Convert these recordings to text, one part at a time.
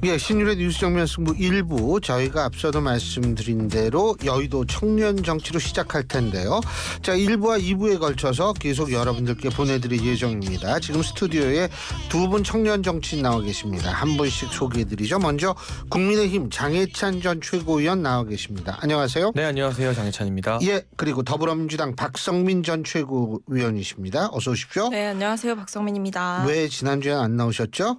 예, 신율의 뉴스 정면 승부 1부 저희가 앞서도 말씀드린 대로 여의도 청년 정치로 시작할 텐데요. 자, 1부와 2부에 걸쳐서 계속 여러분들께 보내드릴 예정입니다. 지금 스튜디오에 두 분 청년 정치인 나와 계십니다. 한 분씩 소개해드리죠. 먼저 국민의힘 장해찬 전 최고위원 나와 계십니다. 안녕하세요. 네, 안녕하세요. 장해찬입니다. 예, 그리고 더불어민주당 박성민 전 최고위원이십니다. 어서 오십시오. 네, 안녕하세요. 박성민입니다. 왜 지난주에 안 나오셨죠?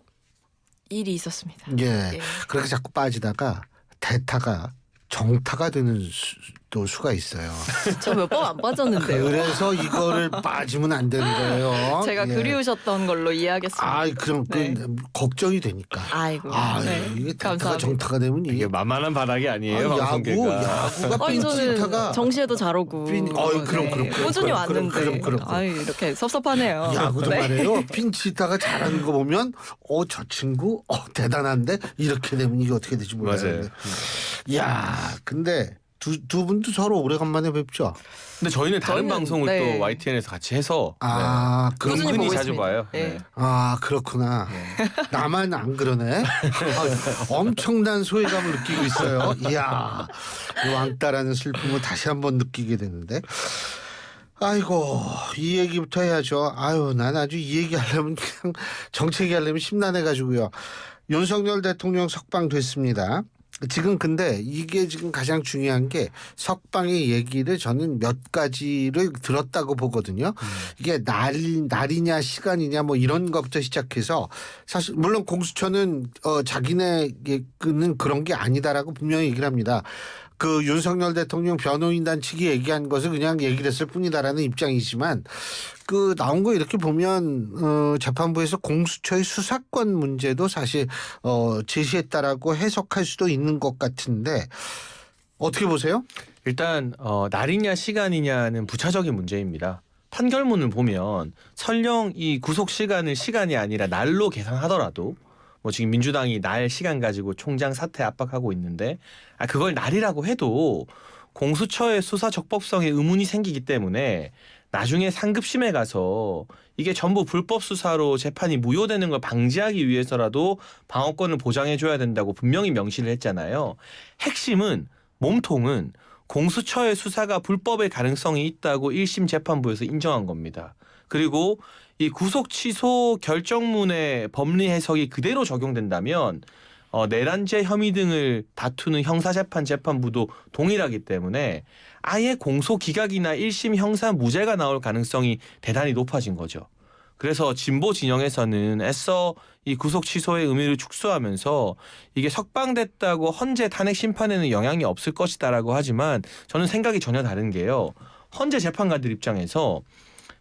일이 있었습니다. 예, 예. 그렇게 자꾸 빠지다가 대타가 정타가 되는 수가 있어요. 저 몇 번 안 빠졌는데요. 그래서 이거를 빠지면 안 되는 거예요. 제가 예. 그리우셨던 걸로 이해하겠습니다. 아, 그럼 네. 걱정이 되니까. 아이고. 네. 이게 대타가 감사합니다. 정타가 되면 이게 만만한 바닥이 아니에요. 야구가 저는 빈티타가 정시에도 잘 오고. 그럼. 꾸준히 왔는데. 그럼. 아유, 이렇게 섭섭하네요. 야구도 네. 말해요. 핀치다가 잘하는 거 보면 저 친구 대단한데 이렇게 되면 이게 어떻게 될지 몰라요. 맞아요. 야, 근데 두 분도 서로 오래간만에 뵙죠. 근데 저희는 다른 저희는, 방송을 네. 또 YTN에서 같이 해서 그럼 꾸준히 흔히 보고 자주 있습니다. 봐요. 네. 그렇구나. 나만 안 그러네. 엄청난 소외감을 느끼고 있어요. 이야, 왕따라는 슬픔을 다시 한번 느끼게 되는데. 아이고, 이 얘기부터 해야죠. 아유, 난 아주 이 얘기 하려면 그냥 정치 얘기 하려면 심란해가지고요. 윤석열 대통령 석방됐습니다. 지금 근데 이게 지금 가장 중요한 게 석방의 얘기를 저는 몇 가지를 들었다고 보거든요. 이게 날이냐 시간이냐 뭐 이런 것부터 시작해서 사실 물론 공수처는 자기네는 그런 게 아니다라고 분명히 얘기를 합니다. 그 윤석열 대통령 변호인단 측이 얘기한 것을 그냥 얘기를 했을 뿐이다라는 입장이지만 그 나온 거 이렇게 보면 재판부에서 공수처의 수사권 문제도 사실 제시했다라고 해석할 수도 있는 것 같은데 어떻게 보세요? 일단 날이냐 시간이냐는 부차적인 문제입니다. 판결문을 보면 설령 이 구속 시간이 아니라 날로 계산하더라도 뭐 지금 민주당이 날 시간 가지고 총장 사퇴 압박하고 있는데 그걸 날이라고 해도 공수처의 수사 적법성에 의문이 생기기 때문에 나중에 상급심에 가서 이게 전부 불법 수사로 재판이 무효되는 걸 방지하기 위해서라도 방어권을 보장해 줘야 된다고 분명히 명시를 했잖아요. 핵심은 몸통은 공수처의 수사가 불법의 가능성이 있다고 1심 재판부에서 인정한 겁니다. 그리고 이 구속 취소 결정문의 법리 해석이 그대로 적용된다면 내란죄 혐의 등을 다투는 형사재판 재판부도 동일하기 때문에 아예 공소 기각이나 1심 형사 무죄가 나올 가능성이 대단히 높아진 거죠. 그래서 진보 진영에서는 애써 이 구속 취소의 의미를 축소하면서 이게 석방됐다고 헌재 탄핵 심판에는 영향이 없을 것이다라고 하지만 저는 생각이 전혀 다른 게요. 헌재 재판관들 입장에서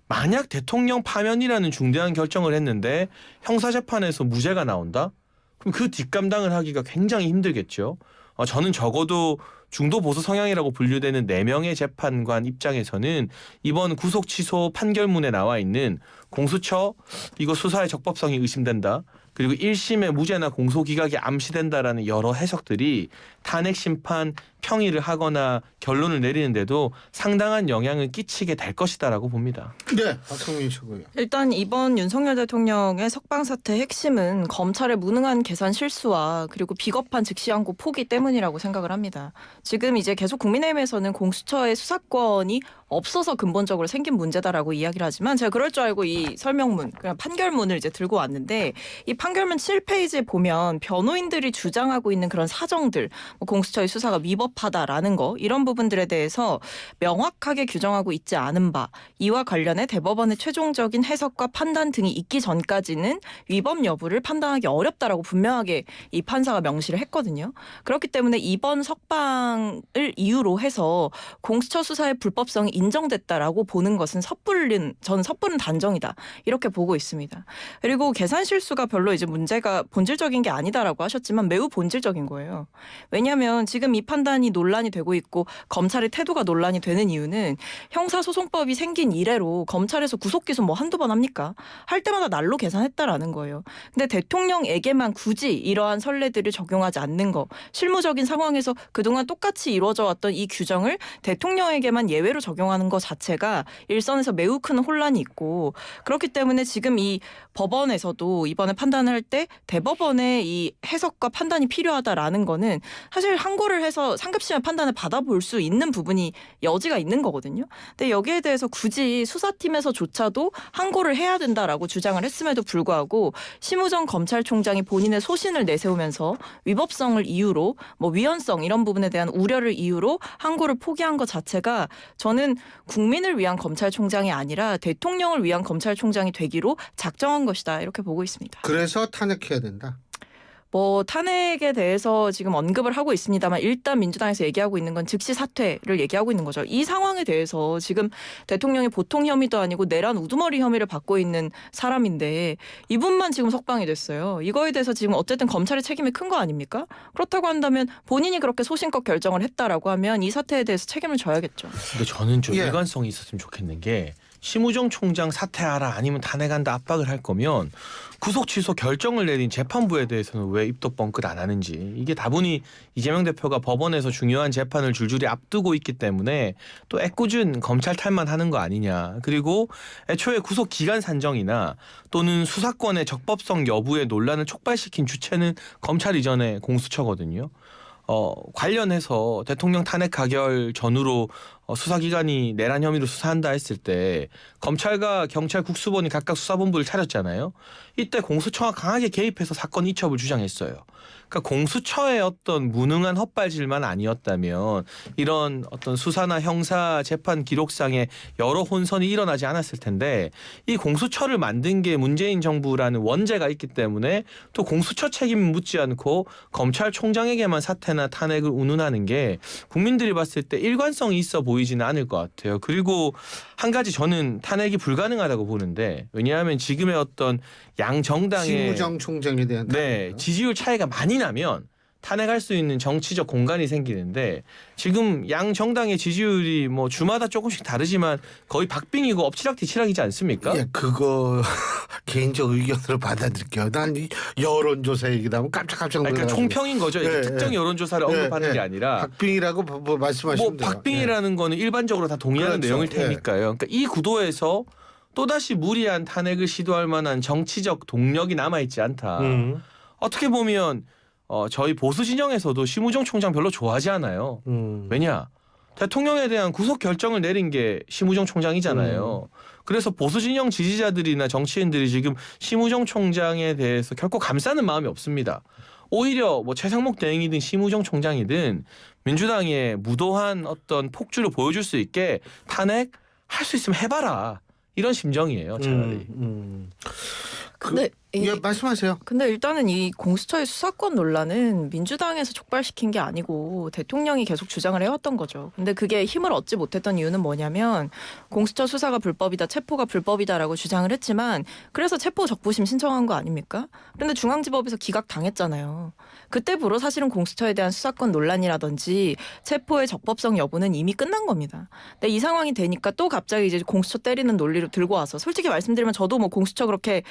만약 대통령 파면이라는 중대한 결정을 했는데 형사재판에서 무죄가 나온다? 그럼 그 뒷감당을 하기가 굉장히 힘들겠죠. 저는 적어도 중도 보수 성향이라고 분류되는 4명의 재판관 입장에서는 이번 구속 취소 판결문에 나와 있는 공수처 이거 수사의 적법성이 의심된다. 그리고 1심의 무죄나 공소 기각이 암시된다라는 여러 해석들이 탄핵 심판 평의를 하거나 결론을 내리는데도 상당한 영향을 끼치게 될 것이다라고 봅니다. 네, 박성민 최고위원. 일단 이번 윤석열 대통령의 석방 사태의 핵심은 검찰의 무능한 계산 실수와 그리고 비겁한 즉시항고 포기 때문이라고 생각을 합니다. 지금 이제 계속 국민의힘에서는 공수처의 수사권이 없어서 근본적으로 생긴 문제다라고 이야기를 하지만 제가 그럴 줄 알고 이 설명문, 그냥 판결문을 이제 들고 왔는데 이 판결문 7페이지에 보면 변호인들이 주장하고 있는 그런 사정들, 뭐 공수처의 수사가 위법하다라는 거 이런 부분들에 대해서 명확하게 규정하고 있지 않은 바 이와 관련해 대법원의 최종적인 해석과 판단 등이 있기 전까지는 위법 여부를 판단하기 어렵다라고 분명하게 이 판사가 명시를 했거든요. 그렇기 때문에 이번 석방을 이유로 해서 공수처 수사의 불법성이 인정됐다라고 보는 것은 저는 섣부른 단정이다 이렇게 보고 있습니다. 그리고 계산 실수가 별로 이제 문제가 본질적인 게 아니다라고 하셨지만 매우 본질적인 거예요. 왜냐하면 지금 이 판단이 시간이 논란이 되고 있고 검찰의 태도가 논란이 되는 이유는 형사소송법이 생긴 이래로 검찰에서 구속기소 뭐 한두 번 합니까? 할 때마다 날로 계산했다라는 거예요. 근데 대통령에게만 굳이 이러한 선례들을 적용하지 않는 거, 실무적인 상황에서 그동안 똑같이 이루어져 왔던 이 규정을 대통령에게만 예외로 적용하는 것 자체가 일선에서 매우 큰 혼란이 있고, 그렇기 때문에 지금 이 법원에서도 이번에 판단을 할 때 대법원의 이 해석과 판단이 필요하다라는 거는 사실 항고를 해서 상급심의 판단을 받아볼 수 있는 부분이 여지가 있는 거거든요. 근데 여기에 대해서 굳이 수사팀에서조차도 항고를 해야 된다라고 주장을 했음에도 불구하고 심우정 검찰총장이 본인의 소신을 내세우면서 위법성을 이유로 뭐 위헌성 이런 부분에 대한 우려를 이유로 항고를 포기한 것 자체가 저는 국민을 위한 검찰총장이 아니라 대통령을 위한 검찰총장이 되기로 작정한 것이다 이렇게 보고 있습니다. 그래서 탄핵해야 된다. 뭐 탄핵에 대해서 지금 언급을 하고 있습니다만 일단 민주당에서 얘기하고 있는 건 즉시 사퇴를 얘기하고 있는 거죠. 이 상황에 대해서 지금 대통령이 보통 혐의도 아니고 내란 우두머리 혐의를 받고 있는 사람인데 이분만 지금 석방이 됐어요. 이거에 대해서 지금 어쨌든 검찰의 책임이 큰 거 아닙니까? 그렇다고 한다면 본인이 그렇게 소신껏 결정을 했다라고 하면 이 사태에 대해서 책임을 져야겠죠. 근데 저는 좀 예. 일관성이 있었으면 좋겠는 게 심우정 총장 사퇴하라 아니면 탄핵한다 압박을 할 거면 구속 취소 결정을 내린 재판부에 대해서는 왜 입도 뻥끗 안 하는지, 이게 다분히 이재명 대표가 법원에서 중요한 재판을 줄줄이 앞두고 있기 때문에 또 애꿎은 검찰 탈만 하는 거 아니냐. 그리고 애초에 구속 기간 산정이나 또는 수사권의 적법성 여부의 논란을 촉발시킨 주체는 검찰 이전의 공수처거든요. 관련해서 대통령 탄핵 가결 전후로 수사기관이 내란 혐의로 수사한다 했을 때 검찰과 경찰 국수본이 각각 수사본부를 차렸잖아요. 이때 공수처가 강하게 개입해서 사건 이첩을 주장했어요. 그러니까 공수처의 어떤 무능한 헛발질만 아니었다면 이런 어떤 수사나 형사 재판 기록상에 여러 혼선이 일어나지 않았을 텐데, 이 공수처를 만든 게 문재인 정부라는 원죄가 있기 때문에 또 공수처 책임을 묻지 않고 검찰총장에게만 사퇴나 탄핵을 운운하는 게 국민들이 봤을 때 일관성이 있어 보이지는 않을 것 같아요. 그리고 한 가지 저는 탄핵이 불가능하다고 보는데, 왜냐하면 지금의 어떤 양 정당의 심우정 총장에 대한 탄핵이요. 지지율 차이가 많이 나면 탄핵할 수 있는 정치적 공간이 생기는데, 지금 양 정당의 지지율이 뭐 주마다 조금씩 다르지만 거의 박빙이고 엎치락뒤치락이지 않습니까? 예, 그거 개인적 의견으로 받아들일게요. 난 이 여론조사 얘기 나오면 깜짝깜짝 놀라요. 그러니까 총평인 거죠. 이게 예, 특정 예. 여론조사를 언급하는 게 아니라 박빙이라고 뭐 말씀하시면 뭐 돼요. 박빙이라는 거는 일반적으로 다 동의하는 그렇죠. 내용일 테니까요. 그러니까 이 구도에서 또다시 무리한 탄핵을 시도할 만한 정치적 동력이 남아있지 않다. 어떻게 보면 저희 보수 진영에서도 심우정 총장 별로 좋아하지 않아요. 왜냐? 대통령에 대한 구속 결정을 내린 게 심우정 총장이잖아요. 그래서 보수 진영 지지자들이나 정치인들이 지금 심우정 총장에 대해서 결코 감싸는 마음이 없습니다. 오히려 뭐 최상목 대행이든 심우정 총장이든 민주당의 무도한 어떤 폭주를 보여줄 수 있게 탄핵 할 수 있으면 해봐라, 이런 심정이에요, 차라리. 근데 예, 말씀하세요. 근데 일단은 이 공수처의 수사권 논란은 민주당에서 촉발시킨 게 아니고 대통령이 계속 주장을 해왔던 거죠. 근데 그게 힘을 얻지 못했던 이유는 뭐냐면 공수처 수사가 불법이다, 체포가 불법이다라고 주장을 했지만 그래서 체포 적부심 신청한 거 아닙니까? 그런데 중앙지법에서 기각당했잖아요. 그때부로 사실은 공수처에 대한 수사권 논란이라든지 체포의 적법성 여부는 이미 끝난 겁니다. 근데 이 상황이 되니까 또 갑자기 이제 공수처 때리는 논리로 들고 와서, 솔직히 말씀드리면 저도 뭐 공수처 그렇게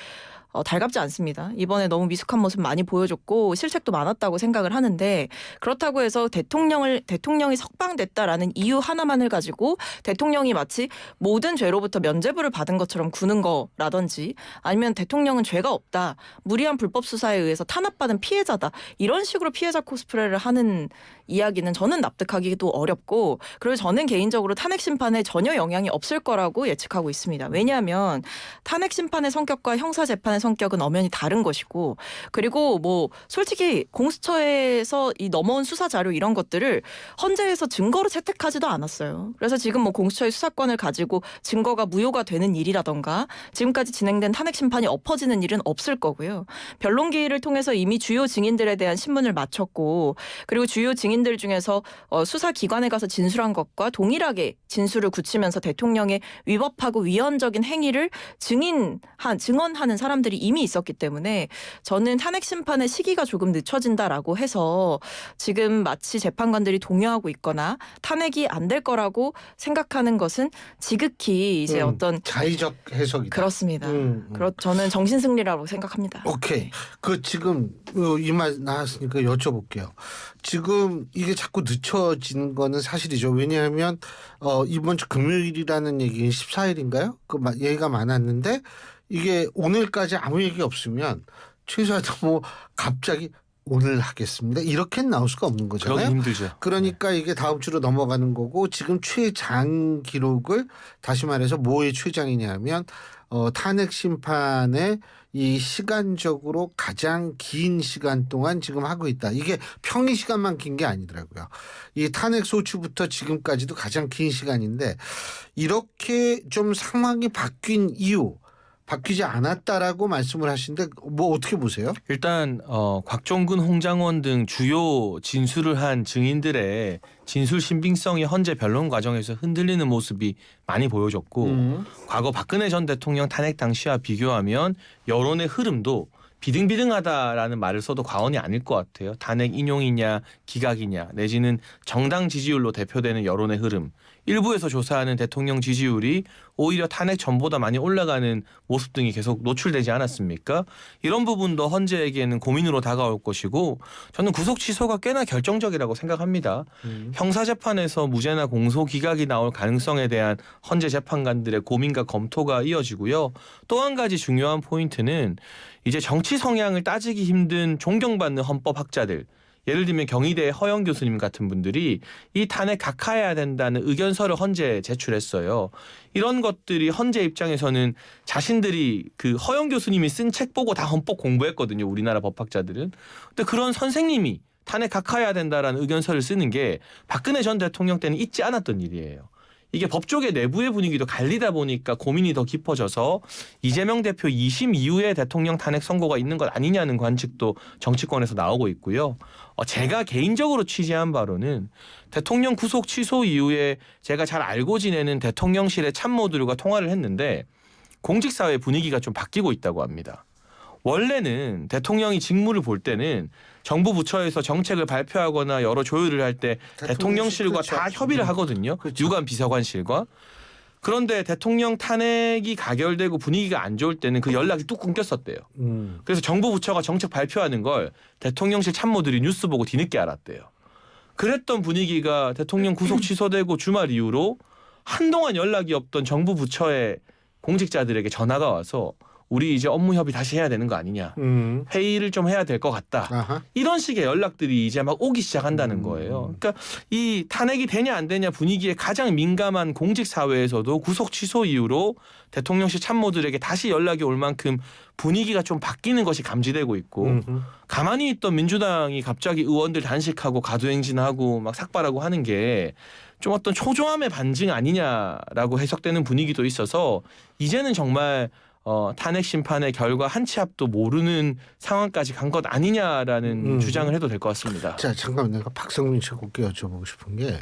달갑지 않습니다. 이번에 너무 미숙한 모습 많이 보여줬고 실책도 많았다고 생각을 하는데, 그렇다고 해서 대통령이 석방됐다라는 이유 하나만을 가지고 대통령이 마치 모든 죄로부터 면죄부를 받은 것처럼 구는 거라든지, 아니면 대통령은 죄가 없다, 무리한 불법 수사에 의해서 탄압받은 피해자다, 이런 식으로 피해자 코스프레를 하는 이야기는 저는 납득하기도 어렵고, 그리고 저는 개인적으로 탄핵 심판에 전혀 영향이 없을 거라고 예측하고 있습니다. 왜냐하면 탄핵 심판의 성격과 형사 재판의 성격은 엄연히 다른 것이고, 그리고 뭐 솔직히 공수처에서 이 넘어온 수사 자료 이런 것들을 헌재에서 증거로 채택하지도 않았어요. 그래서 지금 뭐 공수처의 수사권을 가지고 증거가 무효가 되는 일이라던가 지금까지 진행된 탄핵 심판이 엎어지는 일은 없을 거고요. 변론기일을 통해서 이미 주요 증인들에 대한 신문을 마쳤고, 그리고 주요 증인 증인들 중에서 수사기관에 가서 진술한 것과 동일하게 진술을 굳히면서 대통령의 위법하고 위헌적인 행위를 증언하는 사람들이 이미 있었기 때문에 저는 탄핵 심판의 시기가 조금 늦춰진다라고 해서 지금 마치 재판관들이 동요하고 있거나 탄핵이 안 될 거라고 생각하는 것은 지극히 이제 어떤 자의적 해석이다. 그렇습니다. 저는 정신승리라고 생각합니다. 오케이. 그 지금 이 말 나왔으니까 여쭤볼게요. 지금 이게 자꾸 늦춰지는 거는 사실이죠. 왜냐하면 이번 주 금요일이라는 얘기는 14일인가요? 그 얘기가 많았는데 이게 오늘까지 아무 얘기 없으면 최소한 뭐 갑자기 오늘 하겠습니다. 이렇게는 나올 수가 없는 거잖아요. 그러기 힘들죠. 그러니까 이게 다음 주로 넘어가는 거고 지금 최장 기록을 다시 말해서 뭐의 최장이냐면 탄핵 심판의 이 시간적으로 가장 긴 시간 동안 지금 하고 있다. 이게 평이 시간만 긴 게 아니더라고요. 이 탄핵 소추부터 지금까지도 가장 긴 시간인데 이렇게 좀 상황이 바뀐 이유 바뀌지 않았다라고 말씀을 하시는데 뭐 어떻게 보세요? 일단 곽종근, 홍장원 등 주요 진술을 한 증인들의 진술 신빙성이 헌재 변론 과정에서 흔들리는 모습이 많이 보여졌고 과거 박근혜 전 대통령 탄핵 당시와 비교하면 여론의 흐름도 비등비등하다라는 말을 써도 과언이 아닐 것 같아요. 탄핵 인용이냐 기각이냐 내지는 정당 지지율로 대표되는 여론의 흐름. 일부에서 조사하는 대통령 지지율이 오히려 탄핵 전보다 많이 올라가는 모습 등이 계속 노출되지 않았습니까? 이런 부분도 헌재에게는 고민으로 다가올 것이고 저는 구속 취소가 꽤나 결정적이라고 생각합니다. 형사재판에서 무죄나 공소 기각이 나올 가능성에 대한 헌재 재판관들의 고민과 검토가 이어지고요. 또 한 가지 중요한 포인트는 이제 정치 성향을 따지기 힘든 존경받는 헌법학자들 예를 들면 경희대 허영 교수님 같은 분들이 이 탄핵 각하해야 된다는 의견서를 헌재에 제출했어요. 이런 것들이 헌재 입장에서는 자신들이 그 허영 교수님이 쓴 책 보고 다 헌법 공부했거든요. 우리나라 법학자들은. 근데 그런 선생님이 탄핵 각하해야 된다라는 의견서를 쓰는 게 박근혜 전 대통령 때는 있지 않았던 일이에요. 이게 법조계 내부의 분위기도 갈리다 보니까 고민이 더 깊어져서 이재명 대표 2심 이후에 대통령 탄핵 선고가 있는 것 아니냐는 관측도 정치권에서 나오고 있고요. 제가 개인적으로 취재한 바로는 대통령 구속 취소 이후에 제가 잘 알고 지내는 대통령실의 참모들과 통화를 했는데 공직사회 분위기가 좀 바뀌고 있다고 합니다. 원래는 대통령이 직무를 볼 때는 정부 부처에서 정책을 발표하거나 여러 조율을 할 때 대통령실과 그렇죠. 다 협의를 하거든요. 그렇죠. 유관 비서관실과. 그런데 대통령 탄핵이 가결되고 분위기가 안 좋을 때는 그 연락이 뚝 끊겼었대요. 그래서 정부 부처가 정책 발표하는 걸 대통령실 참모들이 뉴스 보고 뒤늦게 알았대요. 그랬던 분위기가 대통령 구속 취소되고 주말 이후로 한동안 연락이 없던 정부 부처의 공직자들에게 전화가 와서 우리 이제 업무 협의 다시 해야 되는 거 아니냐. 회의를 좀 해야 될 것 같다. 아하. 이런 식의 연락들이 이제 막 오기 시작한다는 거예요. 그러니까 이 탄핵이 되냐 안 되냐 분위기에 가장 민감한 공직사회에서도 구속 취소 이후로 대통령실 참모들에게 다시 연락이 올 만큼 분위기가 좀 바뀌는 것이 감지되고 있고 가만히 있던 민주당이 갑자기 의원들 단식하고 가두행진하고 막 삭발하고 하는 게 좀 어떤 초조함의 반증 아니냐라고 해석되는 분위기도 있어서 이제는 정말 탄핵 심판의 결과 한 치 앞도 모르는 상황까지 간 것 아니냐라는 주장을 해도 될 것 같습니다. 자 잠깐만 내가 박성민 씨 곱게 여쭤보고 싶은 게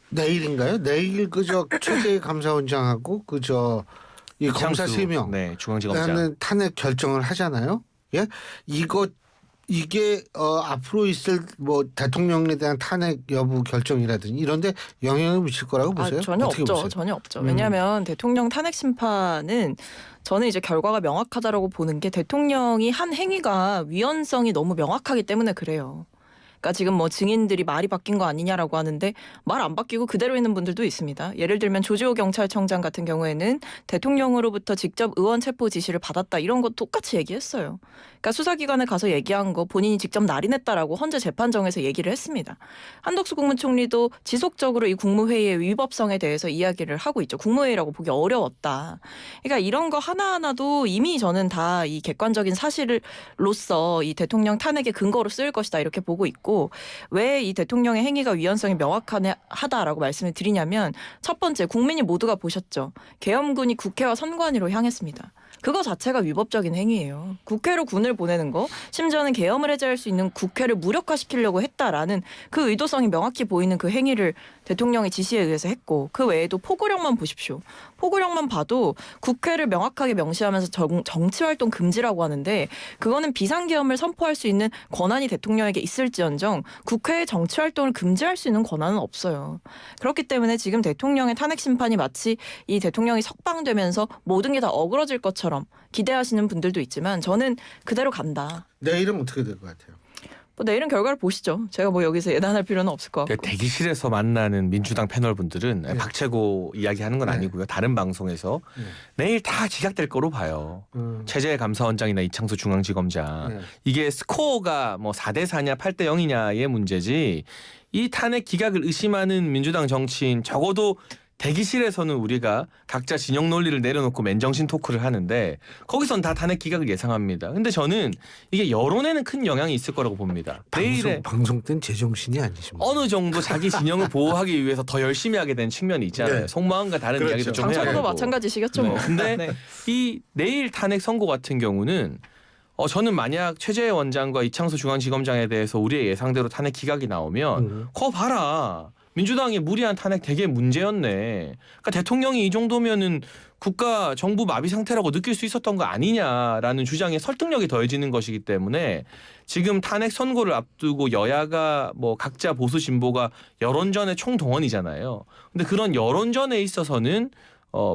내일인가요? 내일 그저 최재 감사원장하고 그저 이 검사 3명 네, 중앙지검장 하는 탄핵 결정을 하잖아요. 예, 이게 앞으로 있을 뭐 대통령에 대한 탄핵 여부 결정이라든지 이런데 영향을 미칠 거라고 보세요? 전혀 어떻게 없죠. 보세요? 전혀 없죠. 왜냐하면 대통령 탄핵 심판은 저는 이제 결과가 명확하다라고 보는 게 대통령이 한 행위가 위헌성이 너무 명확하기 때문에 그래요. 그러니까 지금 뭐 증인들이 말이 바뀐 거 아니냐라고 하는데 말 안 바뀌고 그대로 있는 분들도 있습니다. 예를 들면 조지호 경찰청장 같은 경우에는 대통령으로부터 직접 의원 체포 지시를 받았다 이런 거 똑같이 얘기했어요. 그러니까 수사기관에 가서 얘기한 거 본인이 직접 날인했다라고 헌재 재판정에서 얘기를 했습니다. 한덕수 국무총리도 지속적으로 이 국무회의의 위법성에 대해서 이야기를 하고 있죠. 국무회의라고 보기 어려웠다. 그러니까 이런 거 하나하나도 이미 저는 다 이 객관적인 사실로서 이 대통령 탄핵의 근거로 쓰일 것이다 이렇게 보고 있고 왜 이 대통령의 행위가 위헌성이 명확하다라고 말씀을 드리냐면 첫 번째 국민이 모두가 보셨죠. 계엄군이 국회와 선관위로 향했습니다. 그거 자체가 위법적인 행위예요. 국회로 군을 보내는 거, 심지어는 계엄을 해제할 수 있는 국회를 무력화시키려고 했다라는 그 의도성이 명확히 보이는 그 행위를 대통령의 지시에 의해서 했고, 그 외에도 포고령만 보십시오. 포고령만 봐도 국회를 명확하게 명시하면서 정치활동 금지라고 하는데, 그거는 비상계엄을 선포할 수 있는 권한이 대통령에게 있을지언정 국회의 정치활동을 금지할 수 있는 권한은 없어요. 그렇기 때문에 지금 대통령의 탄핵 심판이 마치 이 대통령이 석방되면서 모든 게 다 어그러질 것처럼 기대하시는 분들도 있지만, 저는 그대로 간다. 내일은 어떻게 될 것 같아요? 뭐 내일은 결과를 보시죠. 제가 뭐 여기서 예단할 필요는 없을 것 같고. 대기실에서 만나는 민주당 패널 분들은 네. 박채고 이야기하는 건 네. 아니고요. 다른 방송에서 내일 다 기각될 거로 봐요. 최재해 감사원장이나 이창수 중앙지검장. 네. 이게 스코어가 뭐 4대 4냐 8대 0이냐의 문제지, 이 탄핵 기각을 의심하는 민주당 정치인 적어도 대기실에서는 우리가 각자 진영 논리를 내려놓고 맨정신 토크를 하는데 거기선 다 탄핵 기각을 예상합니다. 근데 저는 이게 여론에는 큰 영향이 있을 거라고 봅니다. 내일에 방송 땐 제정신이 아니십니다. 어느 정도 자기 진영을 보호하기 위해서 더 열심히 하게 된 측면이 있잖아요. 네. 속마음과 다른 그렇죠. 이야기도 좀 해야 장차로도 되고. 마찬가지시겠죠. 뭐. 근데 네. 이 내일 탄핵 선고 같은 경우는 저는 만약 최재해 원장과 이창수 중앙지검장에 대해서 우리의 예상대로 탄핵 기각이 나오면 거 봐라. 민주당의 무리한 탄핵 되게 문제였네. 그러니까 대통령이 이 정도면은 국가 정부 마비 상태라고 느낄 수 있었던 거 아니냐라는 주장에 설득력이 더해지는 것이기 때문에 지금 탄핵 선고를 앞두고 여야가 뭐 각자 보수 진보가 여론전의 총동원이잖아요. 근데 그런 여론전에 있어서는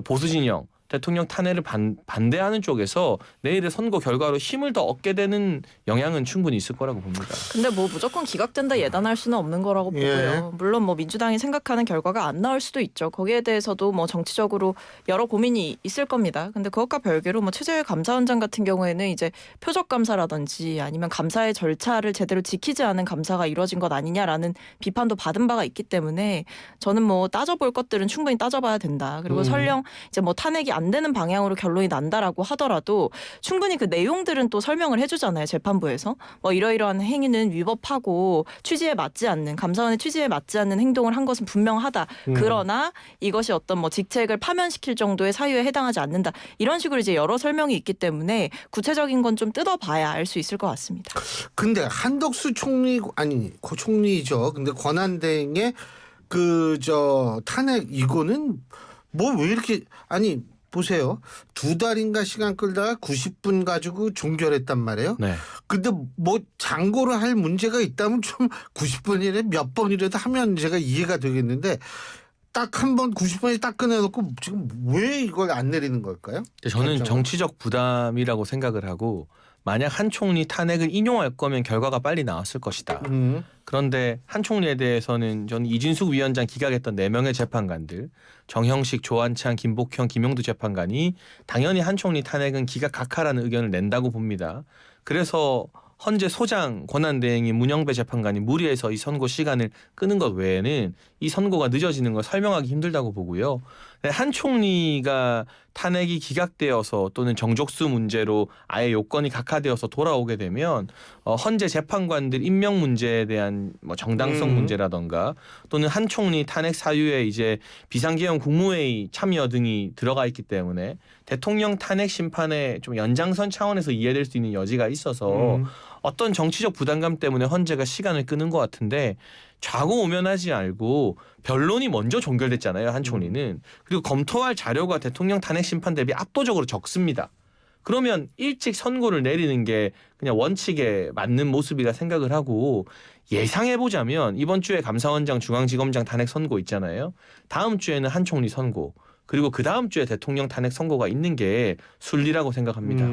보수 진영 대통령 탄핵을 반대하는 쪽에서 내일의 선거 결과로 힘을 더 얻게 되는 영향은 충분히 있을 거라고 봅니다. 근데 뭐 무조건 기각된다 예단할 수는 없는 거라고 보고요. 예. 물론 뭐 민주당이 생각하는 결과가 안 나올 수도 있죠. 거기에 대해서도 뭐 정치적으로 여러 고민이 있을 겁니다. 근데 그것과 별개로 뭐 최재해 감사원장 같은 경우에는 이제 표적 감사라든지 아니면 감사의 절차를 제대로 지키지 않은 감사가 이루어진 것 아니냐라는 비판도 받은 바가 있기 때문에 저는 뭐 따져볼 것들은 충분히 따져봐야 된다. 그리고 설령 이제 뭐 탄핵이 안 되는 방향으로 결론이 난다라고 하더라도 충분히 그 내용들은 또 설명을 해주잖아요. 재판부에서 뭐 이러이러한 행위는 위법하고 취지에 맞지 않는, 감사원의 취지에 맞지 않는 행동을 한 것은 분명하다. 그러나 이것이 어떤 뭐 직책을 파면시킬 정도의 사유에 해당하지 않는다. 이런 식으로 이제 여러 설명이 있기 때문에 구체적인 건 좀 뜯어봐야 알 수 있을 것 같습니다. 근데 한덕수 총리 고 총리죠. 근데 권한대행의 그 탄핵 이거는 뭐 왜 이렇게 보세요. 2달인가 시간 끌다가 90분 가지고 종결했단 말이에요. 네. 근데 뭐 장고를 할 문제가 있다면 좀 90분이래 몇 번이라도 하면 제가 이해가 되겠는데 딱 한 번 90분에 딱 꺼내놓고 지금 왜 이걸 안 내리는 걸까요? 저는 결정을? 정치적 부담이라고 생각을 하고, 만약 한 총리 탄핵을 인용할 거면 결과가 빨리 나왔을 것이다. 그런데 한 총리에 대해서는 저는 이진숙 위원장 기각했던 4명의 재판관들, 정형식, 조한창, 김복형, 김용두 재판관이 당연히 한 총리 탄핵은 기각 각하라는 의견을 낸다고 봅니다. 그래서 헌재 소장 권한대행인 문영배 재판관이 무리해서 이 선고 시간을 끄는 것 외에는 이 선고가 늦어지는 걸 설명하기 힘들다고 보고요. 한 총리가 탄핵이 기각되어서 또는 정족수 문제로 아예 요건이 각하되어서 돌아오게 되면 헌재 재판관들 임명 문제에 대한 뭐 정당성 문제라던가 또는 한 총리 탄핵 사유에 이제 비상계엄 국무회의 참여 등이 들어가 있기 때문에 대통령 탄핵 심판의 좀 연장선 차원에서 이해될 수 있는 여지가 있어서 어떤 정치적 부담감 때문에 헌재가 시간을 끄는 것 같은데, 좌고우면하지 말고 변론이 먼저 종결됐잖아요. 한 총리는. 그리고 검토할 자료가 대통령 탄핵 심판 대비 압도적으로 적습니다. 그러면 일찍 선고를 내리는 게 그냥 원칙에 맞는 모습이라 생각을 하고, 예상해보자면 이번 주에 감사원장 중앙지검장 탄핵 선고 있잖아요. 다음 주에는 한 총리 선고, 그리고 그 다음 주에 대통령 탄핵 선고가 있는 게 순리라고 생각합니다.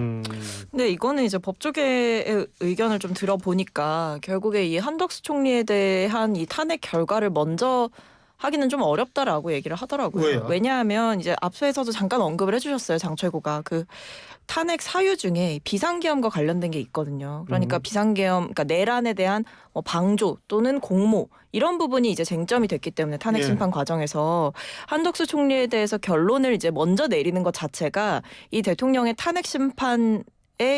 근데 이거는 이제 법조계의 의견을 좀 들어보니까 결국에 이 한덕수 총리에 대한 이 탄핵 결과를 먼저 하기는 좀 어렵다라고 얘기를 하더라고요. 왜요? 왜냐하면 이제 앞서에서도 잠깐 언급을 해주셨어요. 장 최고가 그 탄핵 사유 중에 비상계엄과 관련된 게 있거든요. 그러니까 비상계엄, 그러니까 내란에 대한 방조 또는 공모 이런 부분이 이제 쟁점이 됐기 때문에 탄핵 예. 심판 과정에서 한덕수 총리에 대해서 결론을 이제 먼저 내리는 것 자체가 이 대통령의 탄핵 심판에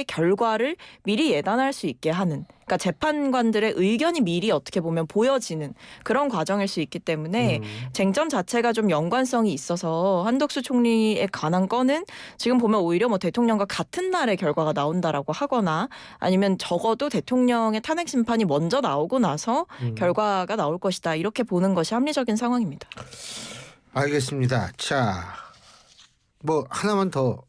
결과를 미리 예단할 수 있게 하는, 그러니까 재판관들의 의견이 미리 어떻게 보면 보여지는 그런 과정일 수 있기 때문에 쟁점 자체가 좀 연관성이 있어서 한덕수 총리에 관한 건은 지금 보면 오히려 뭐 대통령과 같은 날에 결과가 나온다라고 하거나 아니면 적어도 대통령의 탄핵 심판이 먼저 나오고 나서 결과가 나올 것이다, 이렇게 보는 것이 합리적인 상황입니다. 알겠습니다. 자, 뭐 하나만 더.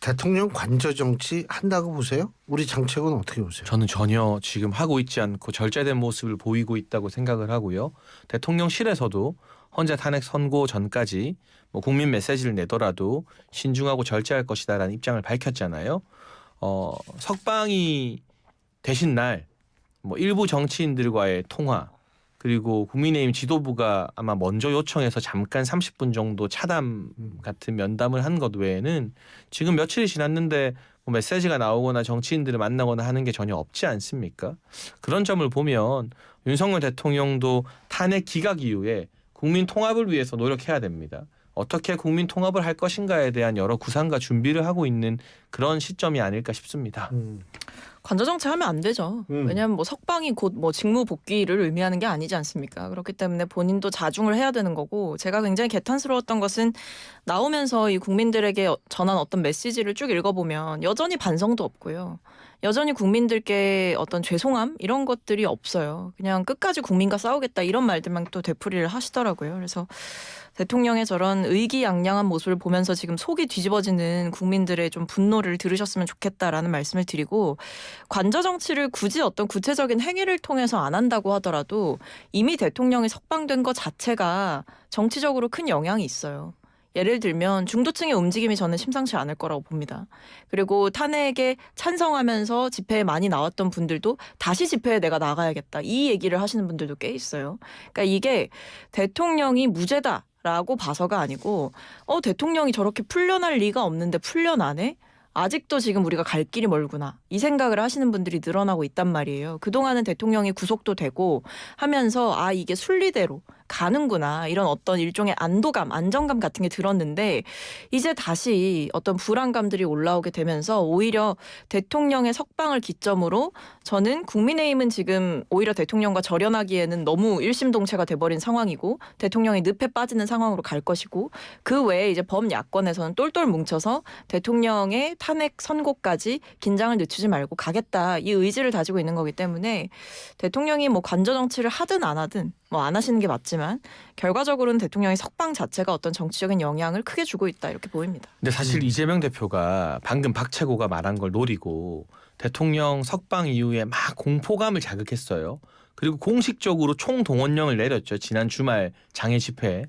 대통령 관저 정치 한다고 보세요? 우리 정책은 어떻게 보세요? 저는 전혀 지금 하고 있지 않고 절제된 모습을 보이고 있다고 생각을 하고요. 대통령실에서도 헌재 탄핵 선고 전까지 뭐 국민 메시지를 내더라도 신중하고 절제할 것이다라는 입장을 밝혔잖아요. 석방이 되신 날 뭐 일부 정치인들과의 통화, 그리고 국민의힘 지도부가 아마 먼저 요청해서 잠깐 30분 정도 차담 같은 면담을 한 것 외에는 지금 며칠이 지났는데 뭐 메시지가 나오거나 정치인들을 만나거나 하는 게 전혀 없지 않습니까? 그런 점을 보면 윤석열 대통령도 탄핵 기각 이후에 국민 통합을 위해서 노력해야 됩니다. 어떻게 국민 통합을 할 것인가에 대한 여러 구상과 준비를 하고 있는 그런 시점이 아닐까 싶습니다. 관저 정치 하면 안 되죠. 왜냐하면 뭐 석방이 곧 뭐 직무 복귀를 의미하는 게 아니지 않습니까? 그렇기 때문에 본인도 자중을 해야 되는 거고, 제가 굉장히 개탄스러웠던 것은 나오면서 이 국민들에게 전한 어떤 메시지를 쭉 읽어보면 여전히 반성도 없고요. 여전히 국민들께 어떤 죄송함 이런 것들이 없어요. 그냥 끝까지 국민과 싸우겠다 이런 말들만 또 되풀이를 하시더라고요. 그래서 대통령의 저런 의기양양한 모습을 보면서 지금 속이 뒤집어지는 국민들의 좀 분노를 들으셨으면 좋겠다라는 말씀을 드리고, 관저 정치를 굳이 어떤 구체적인 행위를 통해서 안 한다고 하더라도 이미 대통령이 석방된 것 자체가 정치적으로 큰 영향이 있어요. 예를 들면 중도층의 움직임이 저는 심상치 않을 거라고 봅니다. 그리고 탄핵에 찬성하면서 집회에 많이 나왔던 분들도 다시 집회에 내가 나가야겠다, 이 얘기를 하시는 분들도 꽤 있어요. 그러니까 이게 대통령이 무죄다 라고 봐서가 아니고 대통령이 저렇게 풀려날 리가 없는데 풀려나네? 아직도 지금 우리가 갈 길이 멀구나, 이 생각을 하시는 분들이 늘어나고 있단 말이에요. 그동안은 대통령이 구속도 되고 하면서 이게 순리대로 가는구나, 이런 어떤 일종의 안도감, 안정감 같은 게 들었는데 이제 다시 어떤 불안감들이 올라오게 되면서 오히려 대통령의 석방을 기점으로 저는 국민의힘은 지금 오히려 대통령과 절연하기에는 너무 일심동체가 돼버린 상황이고 대통령이 늪에 빠지는 상황으로 갈 것이고, 그 외에 이제 범야권에서는 똘똘 뭉쳐서 대통령의 탄핵 선고까지 긴장을 늦추지 말고 가겠다, 이 의지를 다지고 있는 거기 때문에 대통령이 뭐 관저 정치를 하든 안 하든 뭐 안 하시는 게 맞지만 결과적으로는 대통령의 석방 자체가 어떤 정치적인 영향을 크게 주고 있다, 이렇게 보입니다. 근데 사실 이재명 대표가 방금 박채고가 말한 걸 노리고 대통령 석방 이후에 막 공포감을 자극했어요. 그리고 공식적으로 총동원령을 내렸죠. 지난 주말 장애 집회에.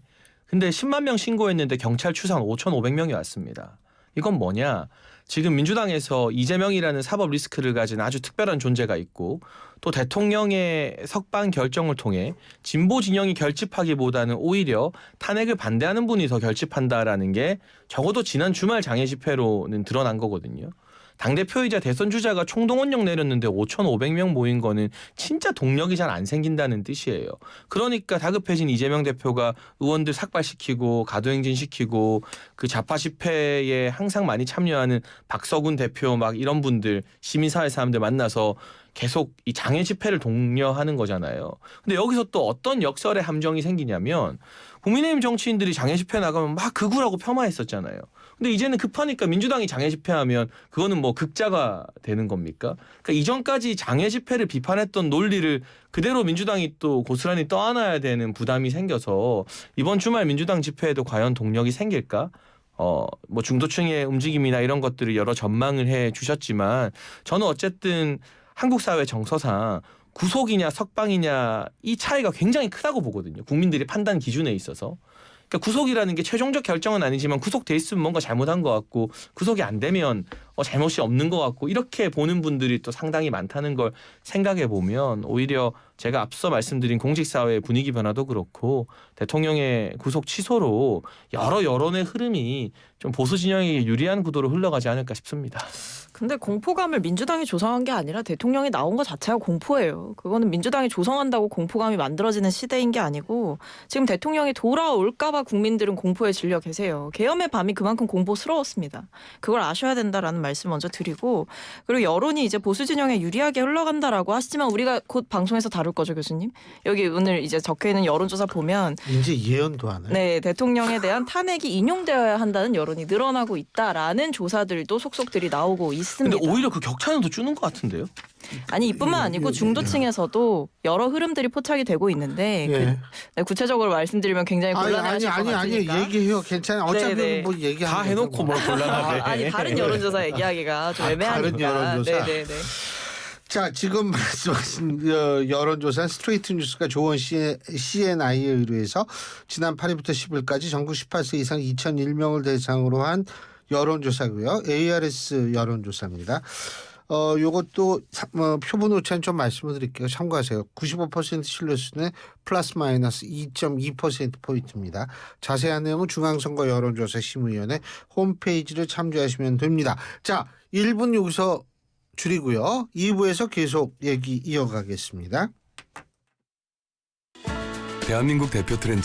근데 10만 명 신고했는데 경찰 추산 5,500명이 왔습니다. 이건 뭐냐? 지금 민주당에서 이재명이라는 사법 리스크를 가진 아주 특별한 존재가 있고, 또 대통령의 석방 결정을 통해 진보 진영이 결집하기보다는 오히려 탄핵을 반대하는 분이 더 결집한다라는 게 적어도 지난 주말 장애 집회로는 드러난 거거든요. 당대표이자 대선 주자가 총동원령 내렸는데 5,500명 모인 거는 진짜 동력이 잘 안 생긴다는 뜻이에요. 그러니까 다급해진 이재명 대표가 의원들 삭발시키고 가도행진시키고 그 좌파 집회에 항상 많이 참여하는 박서군 대표 막 이런 분들, 시민사회 사람들 만나서 계속 이 장애 집회를 독려하는 거잖아요. 근데 여기서 또 어떤 역설의 함정이 생기냐면 국민의힘 정치인들이 장애 집회 나가면 막 극우라고 폄하했었잖아요. 근데 이제는 급하니까 민주당이 장애 집회하면 그거는 뭐 극자가 되는 겁니까? 그러니까 이전까지 장애 집회를 비판했던 논리를 그대로 민주당이 또 고스란히 떠안아야 되는 부담이 생겨서 이번 주말 민주당 집회에도 과연 동력이 생길까? 뭐 중도층의 움직임이나 이런 것들을 여러 전망을 해 주셨지만 저는 어쨌든 한국 사회 정서상 구속이냐 석방이냐 이 차이가 굉장히 크다고 보거든요. 국민들이 판단 기준에 있어서. 그러니까 구속이라는 게 최종적 결정은 아니지만 구속돼 있으면 뭔가 잘못한 것 같고 구속이 안 되면 잘못이 없는 것 같고 이렇게 보는 분들이 또 상당히 많다는 걸 생각해 보면 오히려 제가 앞서 말씀드린 공직사회의 분위기 변화도 그렇고 대통령의 구속 취소로 여러 여론의 흐름이 좀 보수 진영에게 유리한 구도로 흘러가지 않을까 싶습니다. 근데 공포감을 민주당이 조성한 게 아니라 대통령이 나온 것 자체가 공포예요. 그거는 민주당이 조성한다고 공포감이 만들어지는 시대인 게 아니고 지금 대통령이 돌아올까 봐 국민들은 공포에 질려 계세요. 계엄의 밤이 그만큼 공포스러웠습니다. 그걸 아셔야 된다라는 말씀 먼저 드리고 그리고 여론이 이제 보수 진영에 유리하게 흘러간다라고 하시지만 우리가 곧 방송에서 다룰 거죠, 교수님. 여기 오늘 이제 적혀 있는 여론조사 보면 이제 예언도 하네. 네, 대통령에 대한 탄핵이 인용되어야 한다는 여론이 늘어나고 있다라는 조사들도 속속들이 나오고 있습니다. 근데 오히려 그 격차는 더 주는 것 같은데요? 아니 이뿐만 아니고 중도층에서도 여러 흐름들이 포착이 되고 있는데 예. 네, 구체적으로 말씀드리면 굉장히 곤란하실 것 아니 같으니까. 얘기해요. 괜찮아. 어차피 네, 네. 뭐 얘기하는 다 해놓고 거죠, 뭘 곤란하게. 아니 다른 여론조사 얘기하기가 좀 애매하니까. 다른 여론조사? 네네네. 자, 지금 말씀하신 여론조사는 스트레이트 뉴스가 조원 CNI에 의뢰해서 지난 8일부터 10일까지 전국 18세 이상 2,001명을 대상으로 한 여론조사고요. ARS 여론조사입니다. 요것도 표본 오차는 좀 말씀을 드릴게요. 참고하세요. 95% 신뢰수는 플러스 마이너스 2.2%포인트입니다. 자세한 내용은 중앙선거 여론조사 심의위원회 홈페이지를 참조하시면 됩니다. 자, 1분 여기서 줄이고요. 2부에서 계속 얘기 이어가겠습니다. 대한민국 대표 트렌치